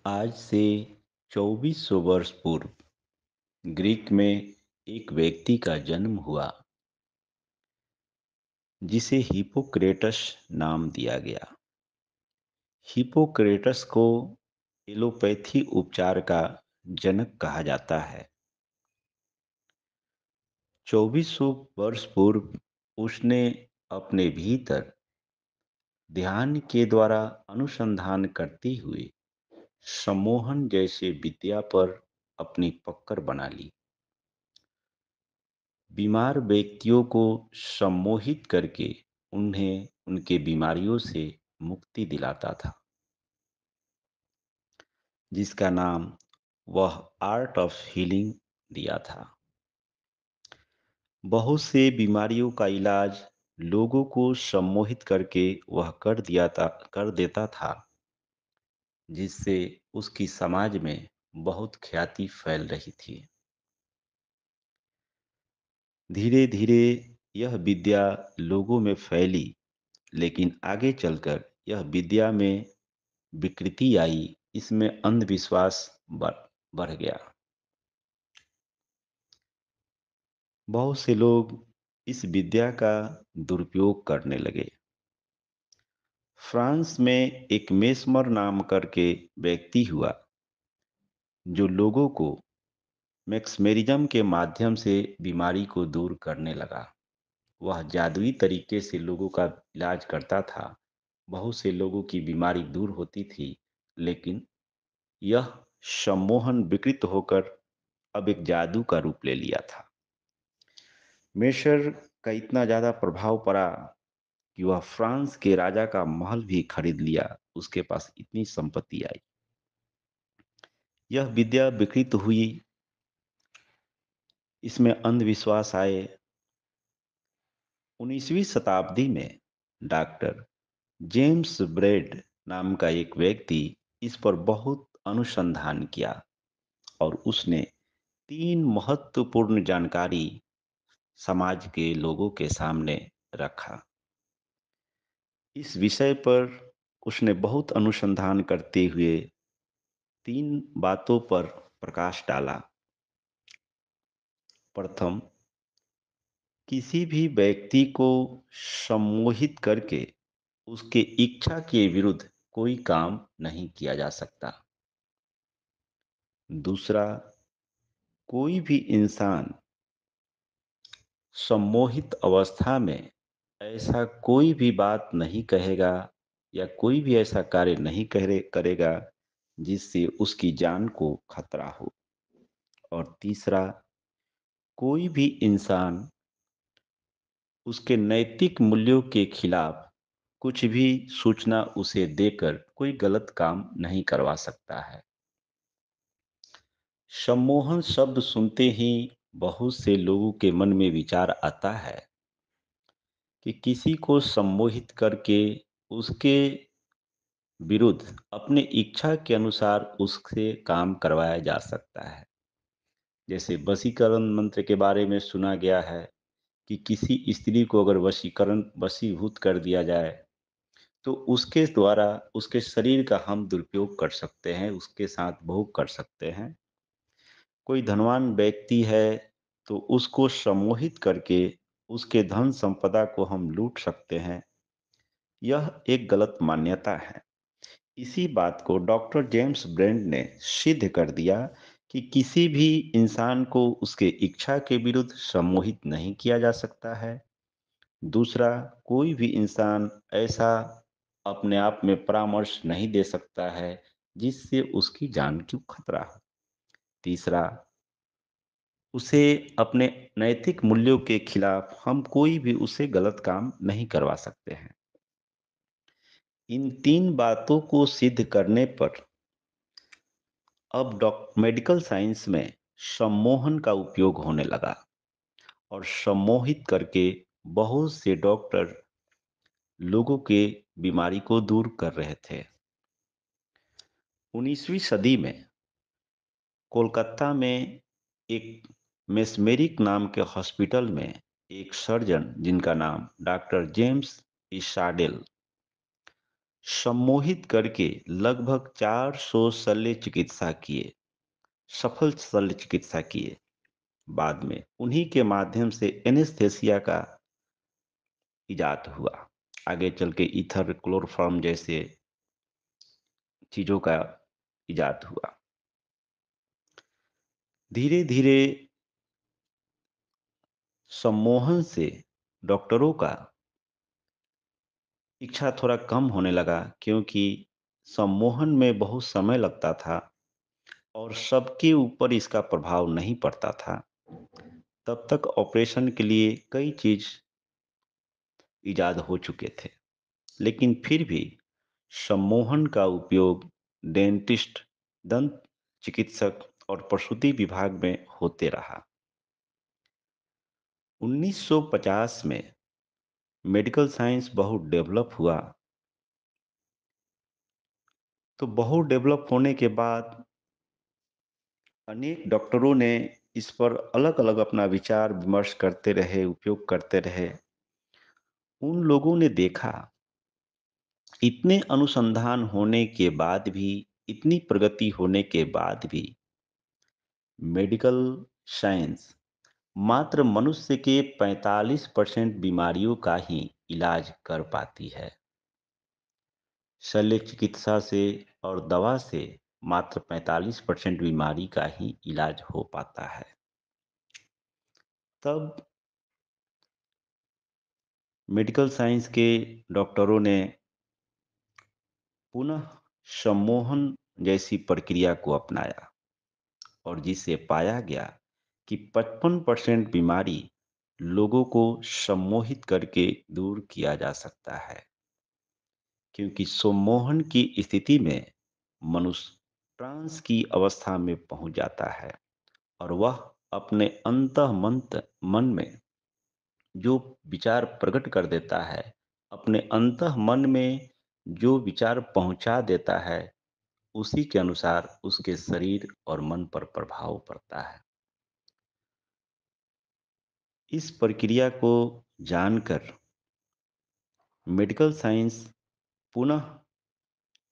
आज से 2400 वर्ष पूर्व ग्रीक में एक व्यक्ति का जन्म हुआ जिसे हिप्पोक्रेटस नाम दिया गया। हिप्पोक्रेटस को एलोपैथी उपचार का जनक कहा जाता है। 2400 वर्ष पूर्व उसने अपने भीतर ध्यान के द्वारा अनुसंधान करते हुए सम्मोहन जैसे विद्या पर अपनी पकड़ बना ली। बीमार व्यक्तियों को सम्मोहित करके उन्हें उनके बीमारियों से मुक्ति दिलाता था, जिसका नाम वह आर्ट ऑफ हीलिंग दिया था। बहुत से बीमारियों का इलाज लोगों को सम्मोहित करके वह कर देता था, जिससे उसकी समाज में बहुत ख्याति फैल रही थी। धीरे धीरे यह विद्या लोगों में फैली, लेकिन आगे चलकर यह विद्या में विकृति आई। इसमें अंधविश्वास बढ़ गया। बहुत से लोग इस विद्या का दुरुपयोग करने लगे। फ्रांस में एक मेस्मर नाम करके व्यक्ति हुआ, जो लोगों को मैक्समेरिज्म के माध्यम से बीमारी को दूर करने लगा। वह जादुई तरीके से लोगों का इलाज करता था। बहुत से लोगों की बीमारी दूर होती थी, लेकिन यह सम्मोहन विकृत होकर अब एक जादू का रूप ले लिया था। मेशर का इतना ज्यादा प्रभाव पड़ा कि वह फ्रांस के राजा का महल भी खरीद लिया। उसके पास इतनी संपत्ति आई। यह विद्या विकृत हुई, इसमें अंधविश्वास आए। 19वीं शताब्दी में डॉक्टर जेम्स ब्रेड नाम का एक व्यक्ति इस पर बहुत अनुसंधान किया और उसने 3 महत्वपूर्ण जानकारी समाज के लोगों के सामने रखा। इस विषय पर उसने बहुत अनुसंधान करते हुए 3 बातों पर प्रकाश डाला। प्रथम, किसी भी व्यक्ति को सम्मोहित करके उसके इच्छा के विरुद्ध कोई काम नहीं किया जा सकता। दूसरा, कोई भी इंसान सम्मोहित अवस्था में ऐसा कोई भी बात नहीं कहेगा या कोई भी ऐसा कार्य नहीं करेगा जिससे उसकी जान को खतरा हो। और तीसरा, कोई भी इंसान उसके नैतिक मूल्यों के खिलाफ कुछ भी सूचना उसे देकर कोई गलत काम नहीं करवा सकता है। सम्मोहन शब्द सुनते ही बहुत से लोगों के मन में विचार आता है कि किसी को सम्मोहित करके उसके विरुद्ध अपने इच्छा के अनुसार उससे काम करवाया जा सकता है। जैसे वशीकरण मंत्र के बारे में सुना गया है कि किसी स्त्री को अगर वशीभूत कर दिया जाए तो उसके द्वारा उसके शरीर का हम दुरुपयोग कर सकते हैं, उसके साथ भोग कर सकते हैं। कोई धनवान व्यक्ति है तो उसको सम्मोहित करके उसके धन संपदा को हम लूट सकते हैं। यह एक गलत मान्यता है। इसी बात को डॉक्टर जेम्स ब्रेंड ने सिद्ध कर दिया कि किसी भी इंसान को उसके इच्छा के विरुद्ध सम्मोहित नहीं किया जा सकता है। दूसरा, कोई भी इंसान ऐसा अपने आप में परामर्श नहीं दे सकता है जिससे उसकी जान को खतरा हो। तीसरा, उसे अपने नैतिक मूल्यों के खिलाफ हम कोई भी उसे गलत काम नहीं करवा सकते हैं। इन 3 बातों को सिद्ध करने पर अब मेडिकल साइंस में सम्मोहन का उपयोग होने लगा और सम्मोहित करके बहुत से डॉक्टर लोगों के बीमारी को दूर कर रहे थे। 19वीं सदी में कोलकाता में एक मेस्मेरिक नाम के हॉस्पिटल में एक सर्जन जिनका नाम डॉक्टर जेम्स इशाडेल सम्मोहित करके लगभग 400 शल्य चिकित्सा किए, सफल शल्य चिकित्सा किए। बाद में उन्हीं के माध्यम से एनेस्थेसिया का इजाद हुआ। आगे चल के ईथर, क्लोरोफॉर्म जैसे चीजों का इजाद हुआ। धीरे धीरे सम्मोहन से डॉक्टरों का इच्छा थोड़ा कम होने लगा, क्योंकि सम्मोहन में बहुत समय लगता था और सबके ऊपर इसका प्रभाव नहीं पड़ता था। तब तक ऑपरेशन के लिए कई चीज इजाद हो चुके थे, लेकिन फिर भी सम्मोहन का उपयोग डेंटिस्ट, दंत चिकित्सक और प्रसूति विभाग में होते रहा। 1950 में मेडिकल साइंस बहुत डेवलप हुआ। तो बहुत डेवलप होने के बाद अनेक डॉक्टरों ने इस पर अलग-अलग अपना विचार विमर्श करते रहे, उपयोग करते रहे। उन लोगों ने देखा, इतने अनुसंधान होने के बाद भी, इतनी प्रगति होने के बाद भी मेडिकल साइंस मात्र मनुष्य के 45% बीमारियों का ही इलाज कर पाती है। शल्य चिकित्सा से और दवा से मात्र 45% बीमारी का ही इलाज हो पाता है। तब मेडिकल साइंस के डॉक्टरों ने पुनः सम्मोहन जैसी प्रक्रिया को अपनाया, और जिससे पाया गया कि 55% बीमारी लोगों को सम्मोहित करके दूर किया जा सकता है। क्योंकि सम्मोहन की स्थिति में मनुष्य ट्रांस की अवस्था में पहुंच जाता है, और वह अपने मन में जो विचार प्रकट कर देता है, अपने अंतः मन में जो विचार पहुंचा देता है, उसी के अनुसार उसके शरीर और मन पर प्रभाव पड़ता है। इस प्रक्रिया को जानकर मेडिकल साइंस पुनः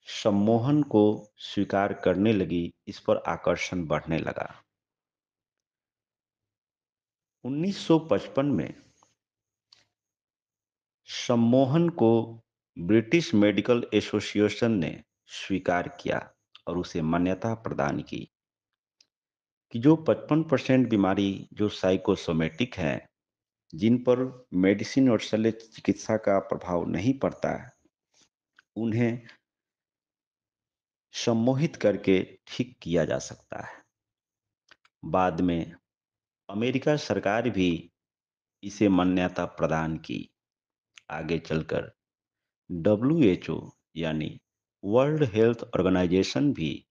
सम्मोहन को स्वीकार करने लगी, इस पर आकर्षण बढ़ने लगा। 1955 में सम्मोहन को ब्रिटिश मेडिकल एसोसिएशन ने स्वीकार किया और उसे मान्यता प्रदान की कि जो 55% बीमारी जो साइकोसोमेटिक हैं, जिन पर मेडिसिन और शल्य चिकित्सा का प्रभाव नहीं पड़ता है, उन्हें सम्मोहित करके ठीक किया जा सकता है। बाद में अमेरिका सरकार भी इसे मान्यता प्रदान की। आगे चलकर डब्ल्यूएचओ यानी वर्ल्ड हेल्थ ऑर्गेनाइजेशन भी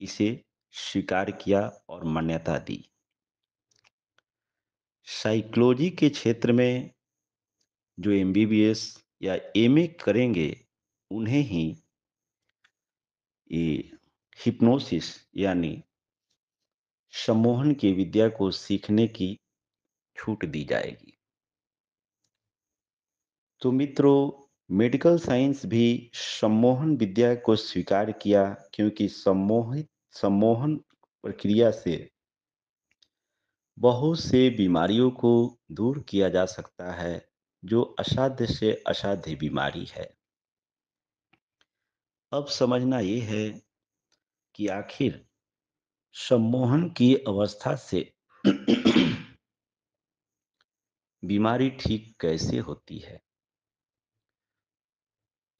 इसे स्वीकार किया और मान्यता दी। साइकोलॉजी के क्षेत्र में जो एमबीबीएस या एमए करेंगे, उन्हें ही ये हिप्नोसिस यानी सम्मोहन की विद्या को सीखने की छूट दी जाएगी। तो मित्रों, मेडिकल साइंस भी सम्मोहन विद्या को स्वीकार किया, क्योंकि सम्मोहन प्रक्रिया से बहुत से बीमारियों को दूर किया जा सकता है, जो असाध्य से असाध्य बीमारी है। अब समझना ये है कि आखिर सम्मोहन की अवस्था से बीमारी ठीक कैसे होती है।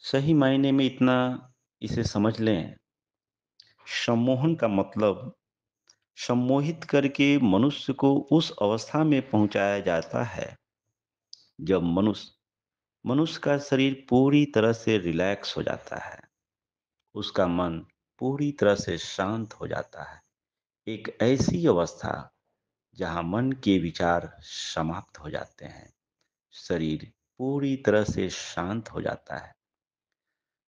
सही मायने में इतना इसे समझ लें, सम्मोहन का मतलब सम्मोहित करके मनुष्य को उस अवस्था में पहुंचाया जाता है जब मनुष्य मनुष्य का शरीर पूरी तरह से रिलैक्स हो जाता है, उसका मन पूरी तरह से शांत हो जाता है। एक ऐसी अवस्था जहां मन के विचार समाप्त हो जाते हैं, शरीर पूरी तरह से शांत हो जाता है।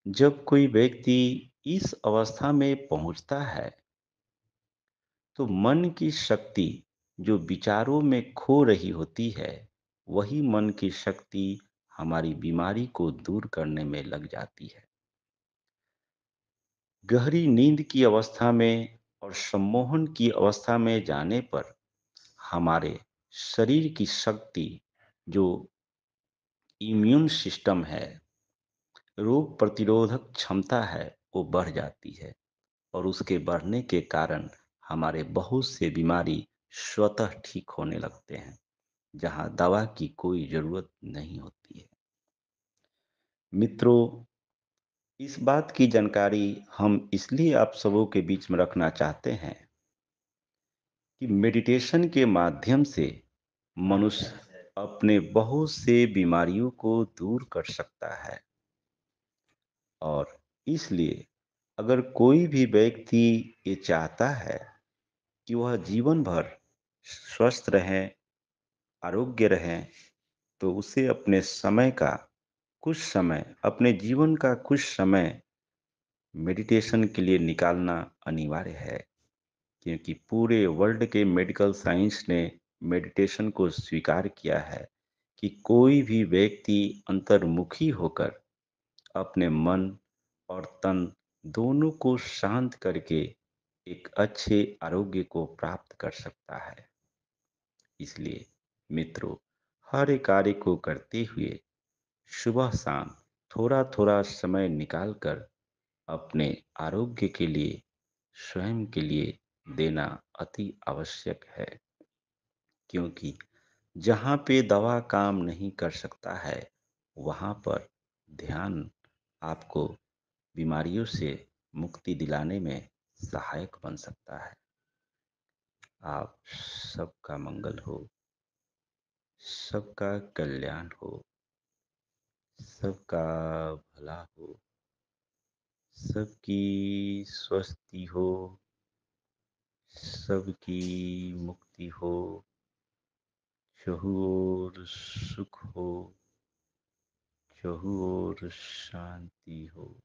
जब कोई व्यक्ति इस अवस्था में पहुंचता है, तो मन की शक्ति जो विचारों में खो रही होती है, वही मन की शक्ति हमारी बीमारी को दूर करने में लग जाती है। गहरी नींद की अवस्था में और सम्मोहन की अवस्था में जाने पर हमारे शरीर की शक्ति, जो इम्यून सिस्टम है, रोग प्रतिरोधक क्षमता है, वो बढ़ जाती है। और उसके बढ़ने के कारण हमारे बहुत से बीमारी स्वतः ठीक होने लगते हैं, जहाँ दवा की कोई ज़रूरत नहीं होती है। मित्रों, इस बात की जानकारी हम इसलिए आप सबों के बीच में रखना चाहते हैं कि मेडिटेशन के माध्यम से मनुष्य अपने बहुत से बीमारियों को दूर कर सकता है। और इसलिए अगर कोई भी व्यक्ति ये चाहता है कि वह जीवन भर स्वस्थ रहें, आरोग्य रहें, तो उसे अपने समय का कुछ समय, अपने जीवन का कुछ समय मेडिटेशन के लिए निकालना अनिवार्य है। क्योंकि पूरे वर्ल्ड के मेडिकल साइंस ने मेडिटेशन को स्वीकार किया है कि कोई भी व्यक्ति अंतर्मुखी होकर अपने मन और तन दोनों को शांत करके एक अच्छे आरोग्य को प्राप्त कर सकता है। इसलिए मित्रों, हर एक कार्य को करते हुए सुबह शाम थोड़ा थोड़ा समय निकालकर अपने आरोग्य के लिए, स्वयं के लिए देना अति आवश्यक है। क्योंकि जहाँ पे दवा काम नहीं कर सकता है, वहाँ पर ध्यान आपको बीमारियों से मुक्ति दिलाने में सहायक बन सकता है। आप सबका मंगल हो, सबका कल्याण हो, सबका भला हो, सबकी स्वस्थि हो, सबकी मुक्ति हो, चहु ओर सुख हो, चहु ओर शांति हो।